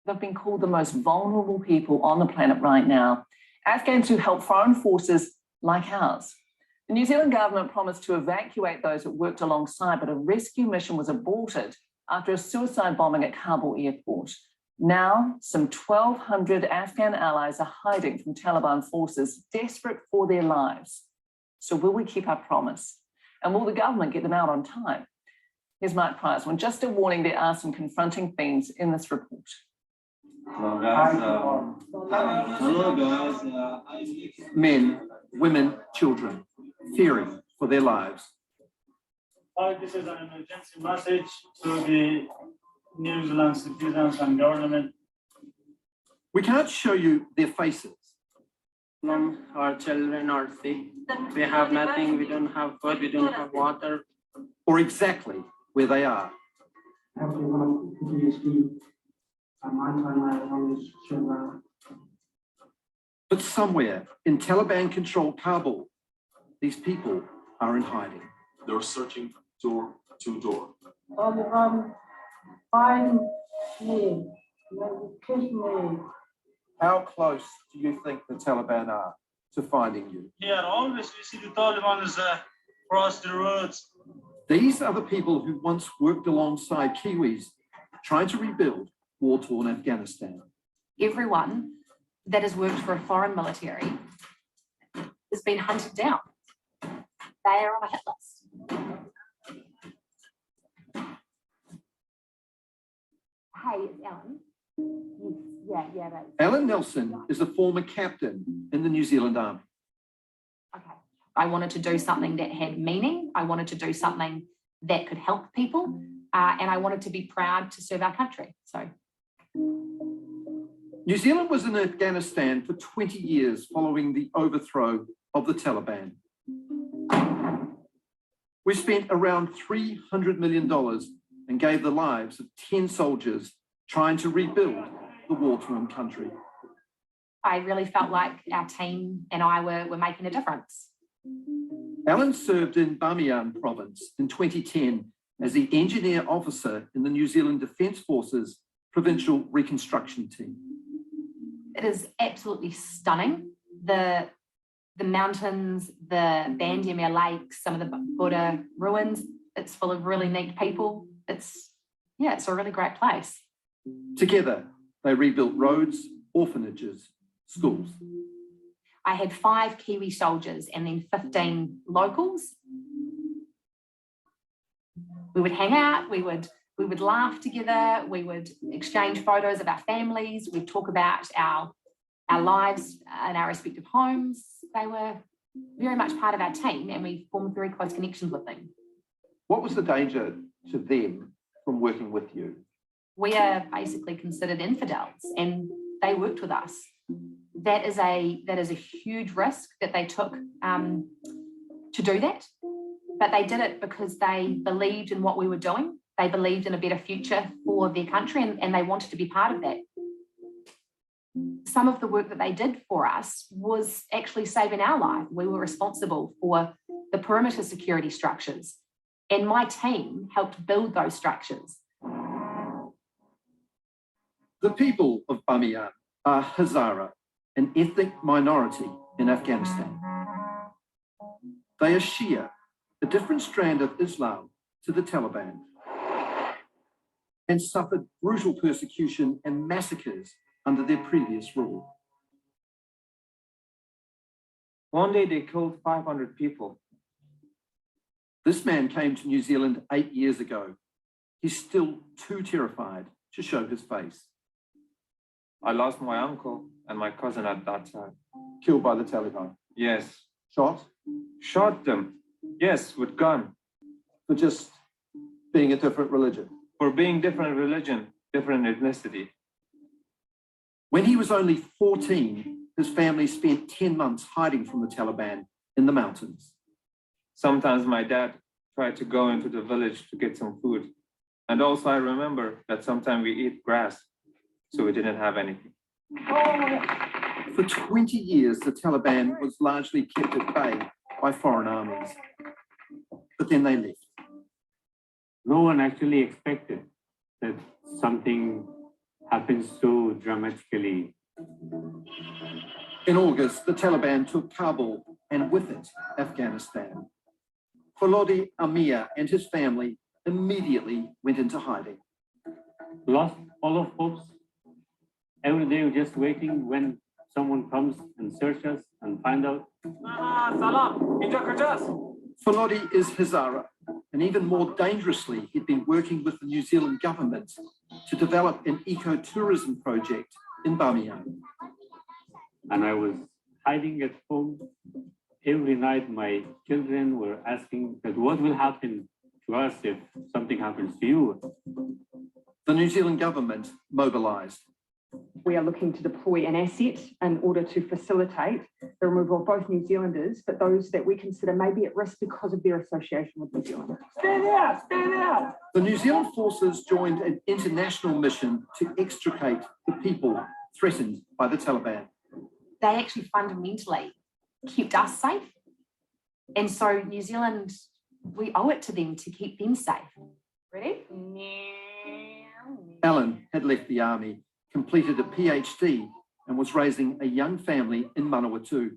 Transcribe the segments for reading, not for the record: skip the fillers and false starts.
They've been called the most vulnerable people on the planet right now. Afghans who help foreign forces like ours. The New Zealand government promised to evacuate those that worked alongside, but a rescue mission was aborted after a suicide bombing at Kabul airport. Now, some 1,200 Afghan allies are hiding from Taliban forces, desperate for their lives. So will we keep our promise? And will the government get them out on time? Here's Mark Price. Well, just a warning, there are some confronting themes in this report. Hello guys. Men, women, children, fearing for their lives. Hi, this is an emergency message to the New Zealand citizens and government. We can't show you their faces. Our children are sick. We have nothing. We don't have food. We don't have water. Or exactly where they are. But somewhere in Taliban-controlled Kabul, these people are in hiding. They're searching door to door. Find me, kiss me. How close do you think the Taliban are to finding you? Here, always we see the Taliban cross the roads. These are the people who once worked alongside Kiwis trying to rebuild war-torn Afghanistan. Everyone that has worked for a foreign military has been hunted down. They are on a hit list. Hey, it's Ellen. Yes, yeah. Alan Nelson is a former captain in the New Zealand Army. Okay. I wanted to do something that had meaning. I wanted to do something that could help people. And I wanted to be proud to serve our country. So. New Zealand was in Afghanistan for 20 years following the overthrow of the Taliban. We spent around $300 million and gave the lives of 10 soldiers trying to rebuild the war-torn country. I really felt like our team and I were making a difference. Alan served in Bamiyan province in 2010 as the engineer officer in the New Zealand Defence Force's provincial reconstruction team. It is absolutely stunning. The mountains, the Bandimere Lakes, some of the Buddha ruins, it's full of really neat people. It's a really great place. Together, they rebuilt roads, orphanages, schools. I had 5 Kiwi soldiers and then 15 locals. We would hang out, we would laugh together, we would exchange photos of our families, we'd talk about our lives in our respective homes. They were very much part of our team and we formed very close connections with them. What was the danger to them from working with you? We are basically considered infidels and they worked with us. That is a huge risk that they took to do that, but they did it because they believed in what we were doing. They believed in a better future for their country and they wanted to be part of that. Some of the work that they did for us was actually saving our life. We were responsible for the perimeter security structures and my team helped build those structures. The people of Bamiyan are Hazara, an ethnic minority in Afghanistan. They are Shia, a different strand of Islam to the Taliban, and suffered brutal persecution and massacres under their previous rule. One day they killed 500 people. This man came to New Zealand 8 years ago. He's still too terrified to show his face. I lost my uncle and my cousin at that time. Killed by the Taliban? Yes. Shot? Shot them. Yes, with gun. For just being a different religion? For being different religion, different ethnicity. When he was only 14, his family spent 10 months hiding from the Taliban in the mountains. Sometimes my dad tried to go into the village to get some food. And also I remember that sometimes we eat grass, so we didn't have anything. For 20 years, the Taliban was largely kept at bay by foreign armies. But then they left. No one actually expected that something happened so dramatically. In August, the Taliban took Kabul and with it, Afghanistan. Folodi Amir and his family immediately went into hiding. Lost all of hopes. Every day we're just waiting when someone comes and search us and find out. Folodi is Hazara, and even more dangerously, he'd been working with the New Zealand government to develop an ecotourism project in Bamiyan. And I was hiding at home. Every night my children were asking that what will happen to us if something happens to you. The New Zealand government mobilised. We are looking to deploy an asset in order to facilitate the removal of both New Zealanders, but those that we consider may be at risk because of their association with New Zealand. Stay there, stay there. The New Zealand forces joined an international mission to extricate the people threatened by the Taliban. They actually fundamentally kept us safe. And so New Zealand, we owe it to them to keep them safe. Ready? Alan had left the army, completed a PhD and was raising a young family in Manawatu,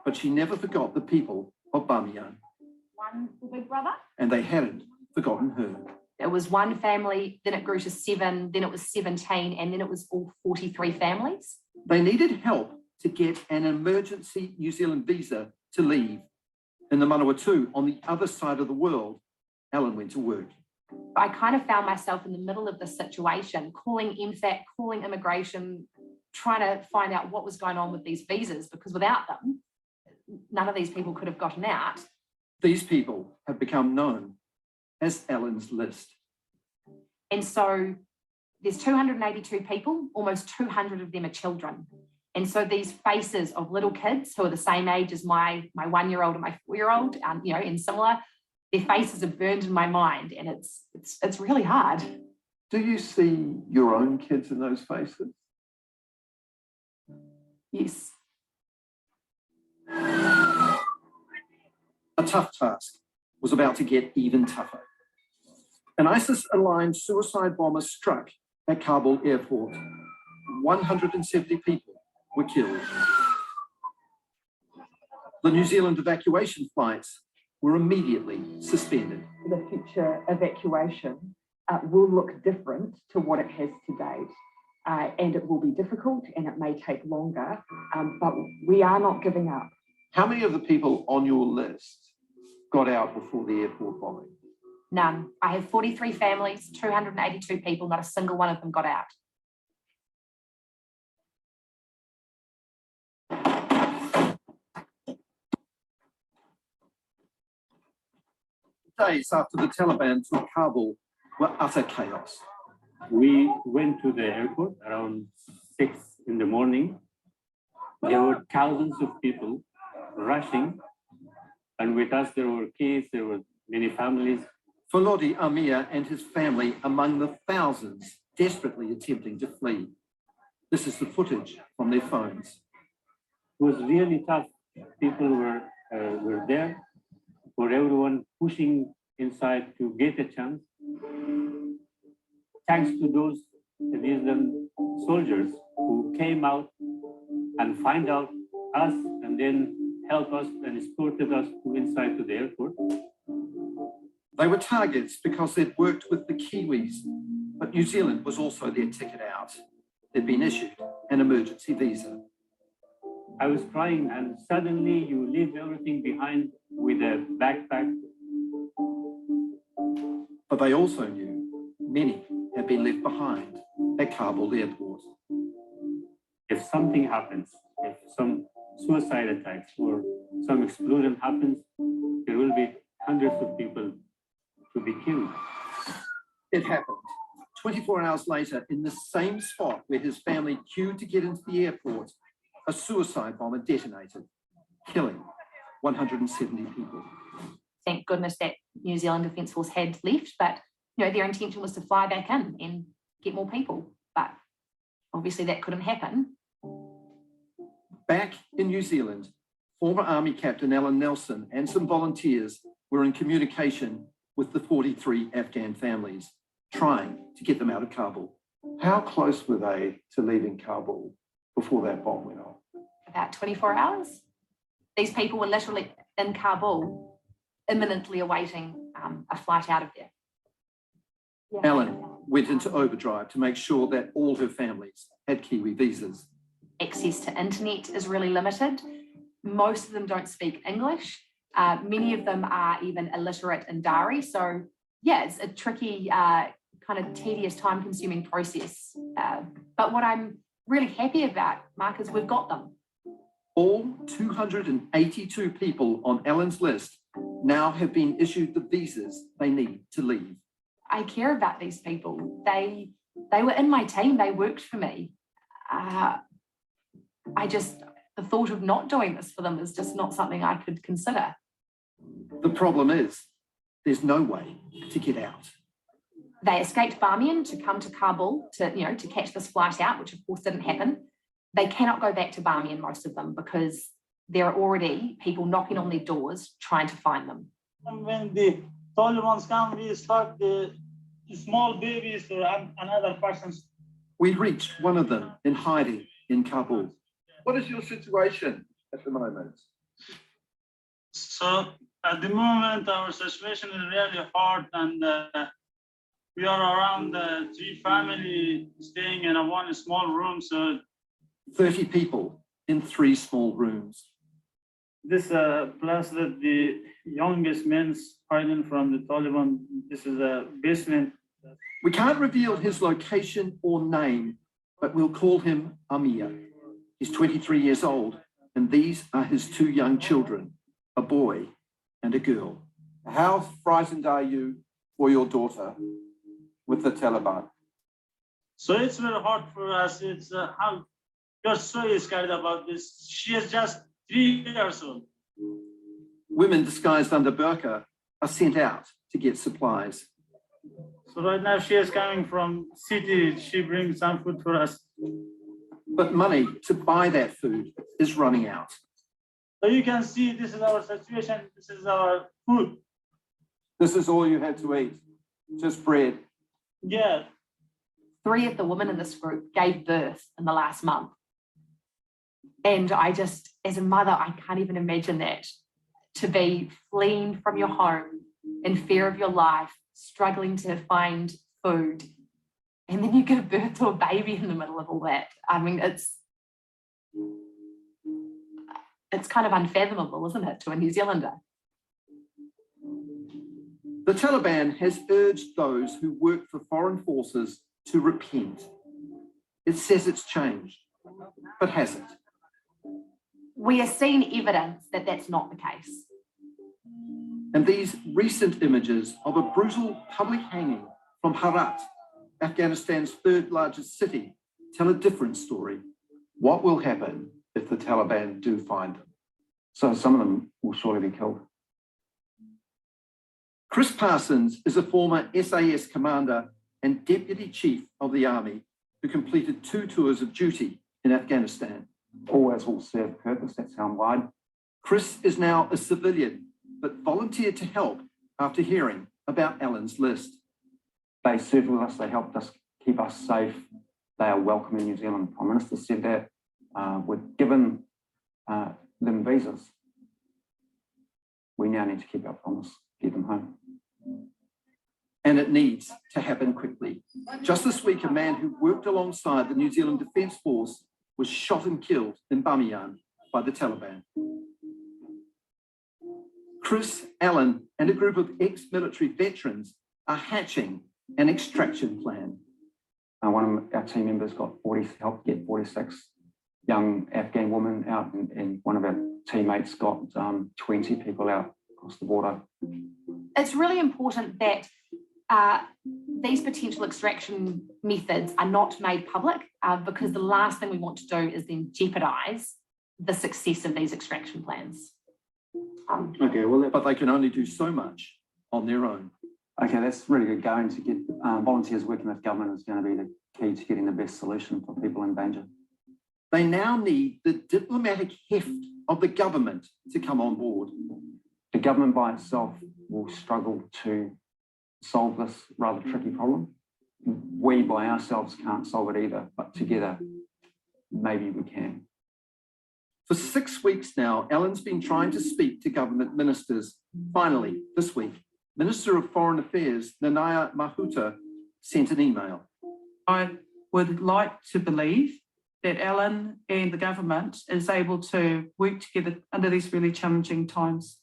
but she never forgot the people of Bamiyan. One for Big Brother. And they hadn't forgotten her. It was one family, then it grew to 7, then it was 17, and then it was all 43 families. They needed help to get an emergency New Zealand visa to leave. In the Manawatu, on the other side of the world, Alan went to work. I kind of found myself in the middle of this situation, calling MFAT, calling immigration, trying to find out what was going on with these visas, because without them, none of these people could have gotten out. These people have become known as Alan's list. And so there's 282 people, almost 200 of them are children. And so these faces of little kids who are the same age as my 1-year-old and my 4-year-old, you know, and similar, their faces are burned in my mind, and it's really hard. Do you see your own kids in those faces? Yes. A tough task was about to get even tougher. An ISIS-aligned suicide bomber struck at Kabul airport. 170 people were killed. The New Zealand evacuation flights were immediately suspended. The future evacuation will look different to what it has to date. And it will be difficult and it may take longer, but we are not giving up. How many of the people on your list got out before the airport bombing? None. I have 43 families, 282 people, not a single one of them got out. Days after the Taliban took Kabul were utter chaos. We went to the airport around 6 in the morning. There were thousands of people rushing, and with us there were kids, there were many families. Folodi Amir and his family among the thousands desperately attempting to flee. This is the footage from their phones. It was really tough. People were there, for everyone pushing inside to get a chance. Thanks to those soldiers who came out and find out us and then helped us and escorted us inside to the airport. They were targets because they'd worked with the Kiwis, but New Zealand was also their ticket out. They'd been issued an emergency visa. I was crying, and suddenly you leave everything behind with a backpack. But they also knew many had been left behind at Kabul airport. If something happens, if some suicide attacks or some explosion happens, there will be hundreds of people to be killed. It happened. 24 hours later, in the same spot where his family queued to get into the airport, a suicide bomber detonated, killing 170 people. Thank goodness that New Zealand Defence Force had left, but you know, their intention was to fly back in and get more people. But obviously that couldn't happen. Back in New Zealand, former Army Captain Alan Nelson and some volunteers were in communication with the 43 Afghan families, trying to get them out of Kabul. How close were they to leaving Kabul before that bomb went off? About 24 hours. These people were literally in Kabul, imminently awaiting a flight out of there. Yeah. Ellen went into overdrive to make sure that all her families had Kiwi visas. Access to internet is really limited. Most of them don't speak English. Many of them are even illiterate in Dari. So yeah, it's a tricky, kind of tedious, time-consuming process. But what I'm really happy about, Mark, is we've got them. All 282 people on Ellen's list now have been issued the visas they need to leave. I care about these people. They were in my team. They worked for me. The thought of not doing this for them is just not something I could consider. The problem is, there's no way to get out. They escaped Bamiyan to come to Kabul to catch this flight out, which of course didn't happen. They cannot go back to Bamiyan, most of them, because there are already people knocking on their doors trying to find them. And when the Taliban come, we start the small babies or another persons. We reached one of them in hiding in Kabul. What is your situation at the moment? So at the moment, our situation is really hard, and we are around 3 families staying in one small room. So 30 people in 3 small rooms. this place that the youngest men's hiding from the Taliban. This is a basement. We can't reveal his location or name, but we'll call him Amir. He's 23 years old, and these are his 2 young children, a boy and a girl. How frightened are you for your daughter with the Taliban? So it's very hard for us. It's how you're so scared about this. She is just 3 years old. Women disguised under burqa are sent out to get supplies. So right now she is coming from city. She brings some food for us. But money to buy that food is running out. So you can see this is our situation. This is our food. This is all you had to eat, just bread. Yeah. 3 of the women in this group gave birth in the last month. And I just, as a mother, I can't even imagine that. To be fleeing from your home in fear of your life, struggling to find food, and then you give birth to a baby in the middle of all that. I mean, it's kind of unfathomable, isn't it, to a New Zealander? The Taliban has urged those who work for foreign forces to repent. It says it's changed, but has it? We are seeing evidence that that's not the case. And these recent images of a brutal public hanging from Herat, Afghanistan's 3rd largest city, tell a different story. What will happen if the Taliban do find them? So some of them will surely be killed. Chris Parsons is a former SAS commander and deputy chief of the army who completed 2 tours of duty in Afghanistan. Always will serve purpose, that's how I'm wired. Chris is now a civilian, but volunteered to help after hearing about Ellen's list. They served with us, they helped us keep us safe. They are welcome in New Zealand. The Prime Minister said that. We've given them visas. We now need to keep our promise, get them home. And it needs to happen quickly. Just this week, a man who worked alongside the New Zealand Defence Force was shot and killed in Bamiyan by the Taliban. Chris, Ellen, and a group of ex-military veterans are hatching an extraction plan. One of our team members helped get 46 young Afghan women out, and one of our teammates got 20 people out across the border. It's really important that these potential extraction methods are not made public because the last thing we want to do is then jeopardise the success of these extraction plans. Okay, well, but they can only do so much on their own. Okay, that's really good going. To get volunteers working with government is going to be the key to getting the best solution for people in danger. They now need the diplomatic heft of the government to come on board. The government by itself will struggle to solve this rather tricky problem. we by ourselves can't solve it either, but together, maybe we can. For 6 weeks now, Ellen's been trying to speak to government ministers. Finally, this week, Minister of Foreign Affairs, Nanaya Mahuta, sent an email. I would like to believe that Ellen and the government is able to work together under these really challenging times.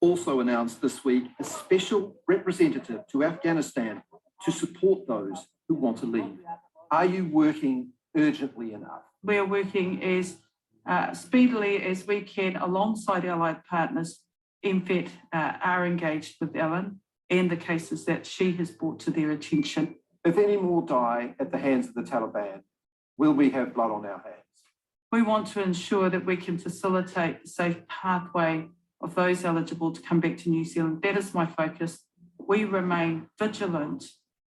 Also announced this week a special representative to Afghanistan to support those who want to leave. Are you working urgently enough? We are working as speedily as we can alongside allied partners. MFET are engaged with Ellen and the cases that she has brought to their attention. If any more die at the hands of the Taliban, will we have blood on our hands? We want to ensure that we can facilitate the safe pathway of those eligible to come back to New Zealand. That is my focus. We remain vigilant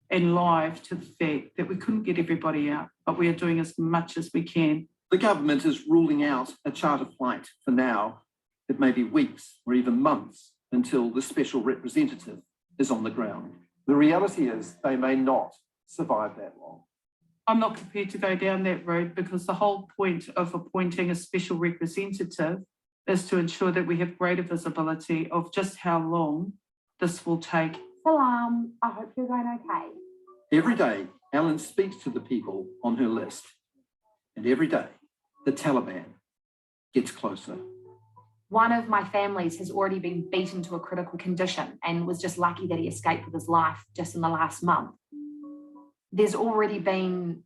and live to the fact that we couldn't get everybody out, but we are doing as much as we can. The government is ruling out a charter flight for now. It may be weeks or even months until the special representative is on the ground. The reality is they may not survive that long. I'm not prepared to go down that road because the whole point of appointing a special representative is to ensure that we have greater visibility of just how long this will take. Salam, I hope you're going okay. Every day, Ellen speaks to the people on her list. And every day, the Taliban gets closer. One of my families has already been beaten to a critical condition and was just lucky that he escaped with his life just in the last month. There's already been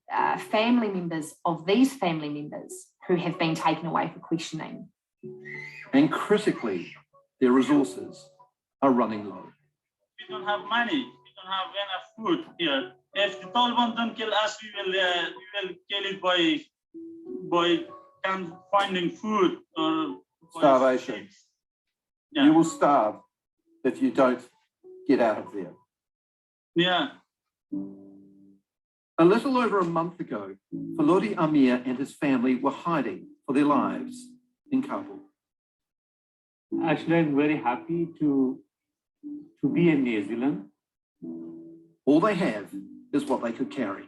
family members of these family members who have been taken away for questioning. And critically, their resources are running low. We don't have money. We don't have enough food here. If the Taliban don't kill us, we will kill it by finding food or Starvation. Yeah. You will starve if you don't get out of there. Yeah. A little over a month ago, Falodi Amir and his family were hiding for their lives in Kabul. Actually, I'm very happy to be in New Zealand. All they have is what they could carry,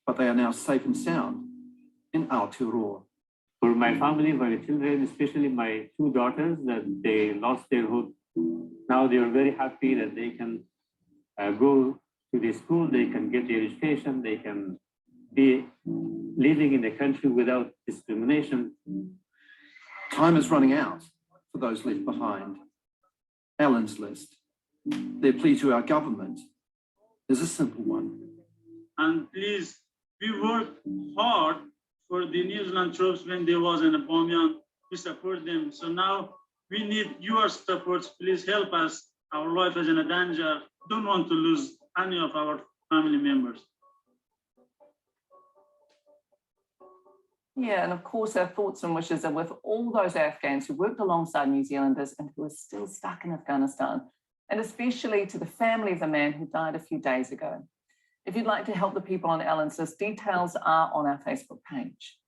but they are now safe and sound in Aotearoa. For my family, my children, especially my 2 daughters, that they lost their hood. Now they are very happy that they can go to the school, they can get their education, they can be living in the country without discrimination. Time is running out for those left behind. Ellen's list. Their plea to our government is a simple one. And please, we worked hard for the New Zealand troops when they was in Bamiyan. We support them. So now we need your support. Please help us. Our life is in a danger. Don't want to lose any of our family members. Yeah, and of course, our thoughts and wishes are with all those Afghans who worked alongside New Zealanders and who are still stuck in Afghanistan, and especially to the family of the man who died a few days ago. If you'd like to help the people on Ellen's list, details are on our Facebook page.